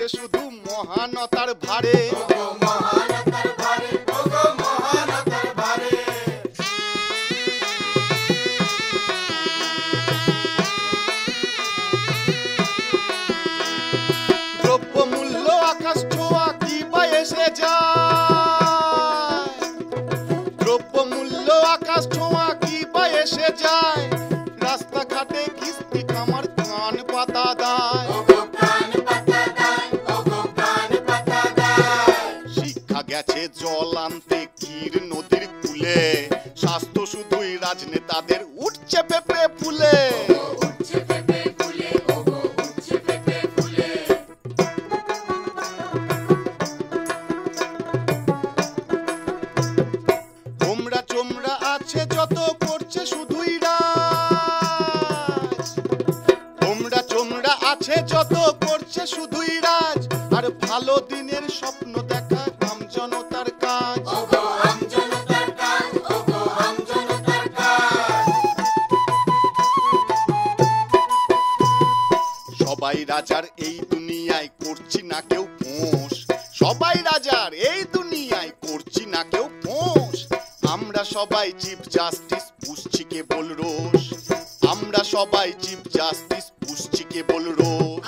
পড়ছে শুধু মহানতার ভারে। দ্রব্যমূল্য আকাশ ছোঁয়া কি বা এসে যায়, দ্রব্যমূল্য আকাশ ছোঁয়া কি বা এসে যায়, রাস্তাঘাটে কিস্তি খামার কান পাতা দেয়। শিক্ষা গেছে জল আনতে ক্ষীর নদীর কূলে, স্বাস্থ্য শুধুই রাজনেতাদের উঠছে পেঁপে ফুলে। হোমরা চোমরা আছে যত করছে শুধুই রাজ, হোমরা চোমরা আছে যত করছে শুধুই রাজ, আর ভালো দিনের স্বপ্ন দেখা আমজনতার কাজ। সবাই রাজার এই দুনিয়ায় করছি না কেউ ফোঁস, সবাই রাজার এই দুনিয়ায় করছি না কেউ ফোঁস। আমরা সবাই চিফ জাস্টিস পুষছি কেবল রোষ, আমরা সবাই চিফ জাস্টিস পুষছি কেবল রোষ।